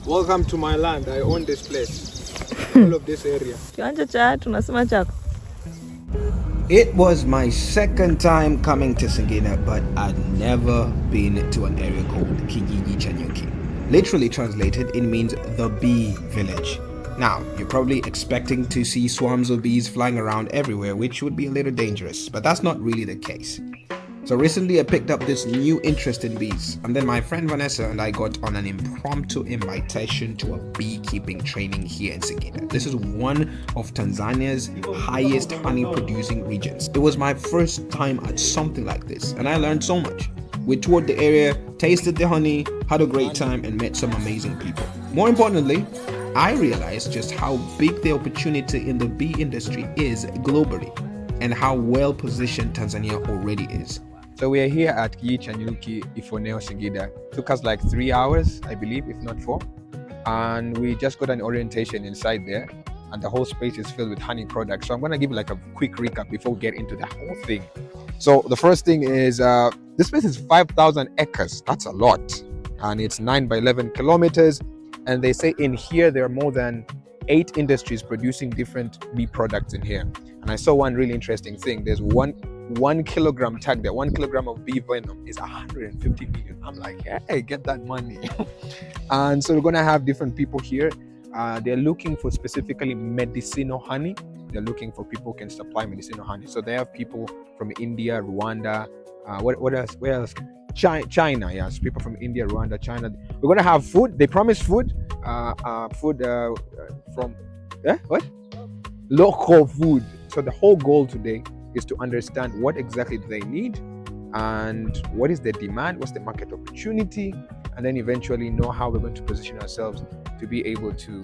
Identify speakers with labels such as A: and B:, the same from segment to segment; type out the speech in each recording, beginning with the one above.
A: Welcome to my land. I own this place. All of this area.
B: It was my second time coming to Singida, but I'd never been to an area called Kijiji Cha Nyuki. Literally translated, it means the bee village. Now, you're probably expecting to see swarms of bees flying around everywhere, which would be a little dangerous, but that's not really the case. So recently I picked up this new interest in bees, and then my friend Vanessa and I got on an impromptu invitation to a beekeeping training here in Singida. This is one of Tanzania's highest honey producing regions. It was my first time at something like this, and I learned so much. We toured the area, tasted the honey, had a great time, and met some amazing people. More importantly, I realized just how big the opportunity in the bee industry is globally, and how well positioned Tanzania already is.
A: So we are here at Kijiji Cha Nyuki, Ifoneo, Singida. Took us like 3 hours, I believe, if not 4. And we just got an orientation inside there. And the whole space is filled with honey products. So I'm going to give you like a quick recap before we get into the whole thing. So the first thing is, this place is 5,000 acres. That's a lot. And it's 9 by 11 kilometers. And they say in here, there are more than 8 industries producing different bee products in here. And I saw one really interesting thing. There's one kilogram tag there. 1 kilogram of bee venom is 150 million. I'm like, hey, get that money. And so we're gonna have different people here. They're looking for specifically medicinal honey. They're looking for people who can supply medicinal honey. So they have people from India, Rwanda. What else? Where else? China. Yes, people from India, Rwanda, China. We're gonna have food. They promise food. From what? Local food. So the whole goal today is to understand what exactly do they need and what is the demand, what's the market opportunity, and then eventually know how we're going to position ourselves to be able to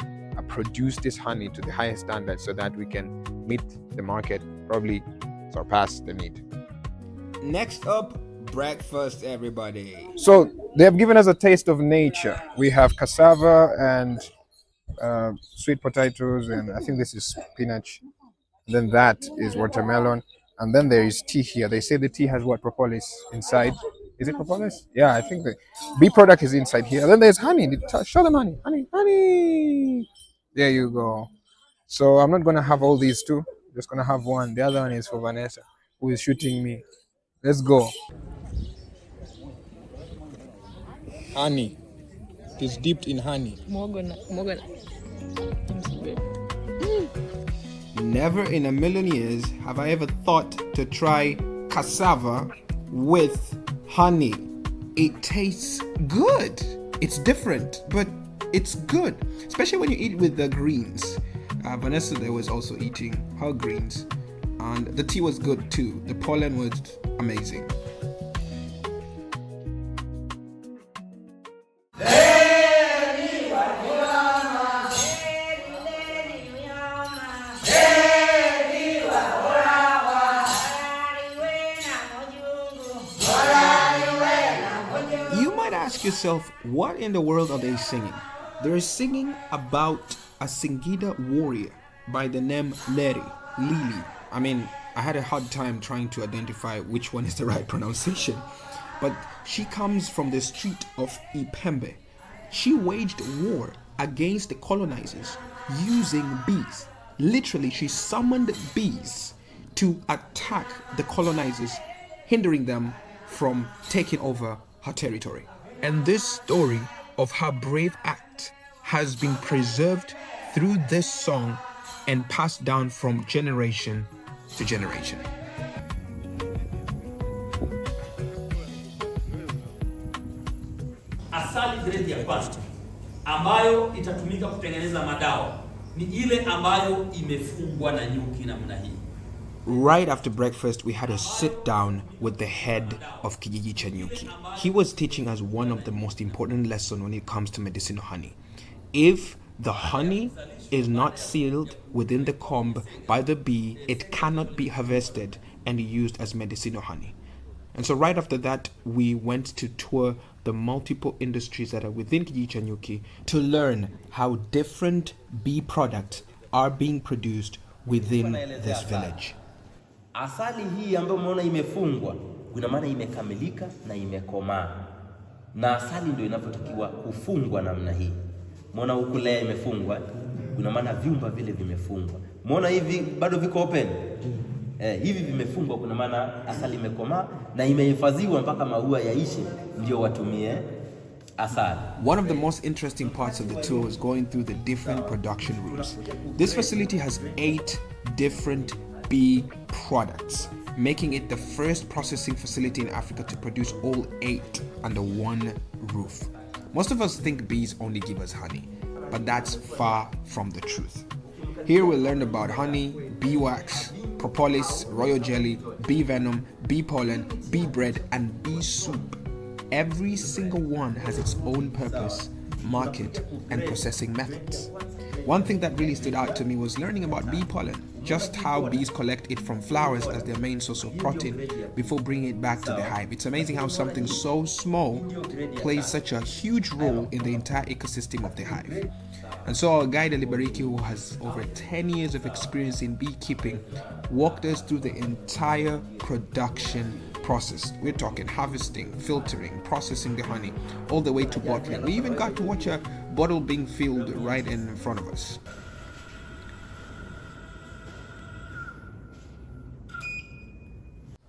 A: produce this honey to the highest standard so that we can meet the market, probably surpass the need.
B: Next up, breakfast, everybody.
A: So they have given us a taste of nature. We have cassava and sweet potatoes, and I think this is spinach. Then that is watermelon, and then there is tea here. They say the tea has what, propolis inside. Is it propolis? Yeah, I think the bee product is inside here. And then there's honey. Show them honey. Honey. There you go. So I'm not gonna have all these two. Just gonna have one. The other one is for Vanessa, who is shooting me. Let's go. Honey. It is dipped in honey.
B: Never in a million years have I ever thought to try cassava with honey. It tastes good. It's different, but it's good, especially when you eat with the greens. Vanessa there was also eating her greens, and the tea was good too. The pollen was amazing. Ask yourself, what in the world are they singing? They're singing about a Singida warrior by the name Lili. I mean, I had a hard time trying to identify which one is the right pronunciation, but she comes from the street of Ipembe. She waged war against the colonizers using bees. Literally, she summoned bees to attack the colonizers, hindering them from taking over her territory. And this story of her brave act has been preserved through this song and passed down from generation to generation.
C: Asali grade ya kwanza ambayo itatumika kutengeneza madawa ni ile ambayo imefungwa na nyuki namna hii.
B: Right after breakfast, we had a sit down with the head of Kijiji Cha Nyuki. He was teaching us one of the most important lessons when it comes to medicinal honey. If the honey is not sealed within the comb by the bee, it cannot be harvested and used as medicinal honey. And so right after that, we went to tour the multiple industries that are within Kijiji Cha Nyuki to learn how different bee products are being produced within this village.
D: Asali hii ambayo umeona imefungwa, kuna maana imekamilika na imekomaa. Na asali ndio inapotakiwa kufungwa namna hii. Muona huku layer imefungwa, kuna maana vyumba vile vimefungwa. Muona hivi bado viko open. Hivi vimefungwa, kuna maana asali imekomaa na imehifadhiwa mpaka maua yaishe ndio watumie asali.
B: One of the most interesting parts of the tour was going through the different production rooms. This facility has 8 different bee products, making it the first processing facility in Africa to produce all 8 under one roof. Most of us think bees only give us honey, but that's far from the truth. Here we learned about honey, bee wax, propolis, royal jelly, bee venom, bee pollen, bee bread, and bee soup. Every single one has its own purpose, market, and processing methods. One thing that really stood out to me was learning about bee pollen, just how bees collect it from flowers as their main source of protein before bringing it back to the hive. It's amazing how something so small plays such a huge role in the entire ecosystem of the hive. And so our guide Alibariki, who has over 10 years of experience in beekeeping, walked us through the entire production process. We're talking harvesting, filtering, processing the honey, all the way to bottling. We even got to watch a bottle being filled right in front of us.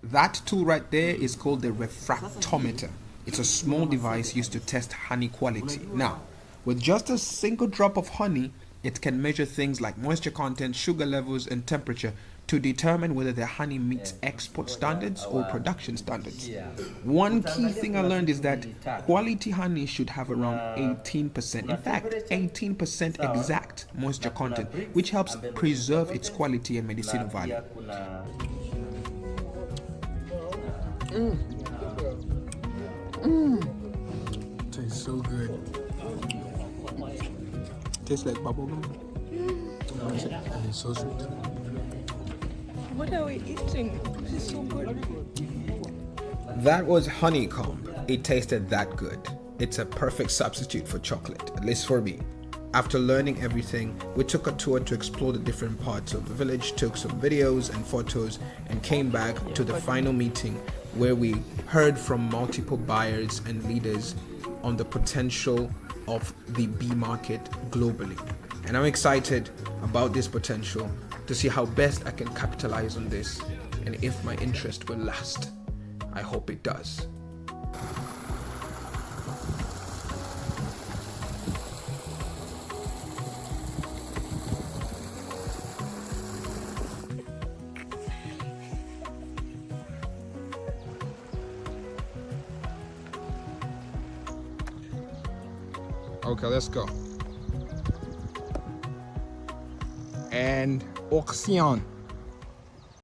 B: That tool right there is called the refractometer. It's a small device used to test honey quality. Now, with just a single drop of honey, it can measure things like moisture content, sugar levels, and temperature to determine whether the honey meets export standards or production standards. One key thing I learned is that quality honey should have around 18%, in fact 18% exact moisture content, which helps preserve its quality and medicinal value.
A: Tastes so good. Tastes like bubblegum. And it's so sweet.
E: What are we eating? This is so good.
B: That was honeycomb. It tasted that good. It's a perfect substitute for chocolate, at least for me. After learning everything, we took a tour to explore the different parts of the village, took some videos and photos, and came back to the final meeting where we heard from multiple buyers and leaders on the potential of the bee market globally. And I'm excited about this potential to see how best I can capitalize on this and if my interest will last. I hope it does.
A: Okay, let's go. And auction.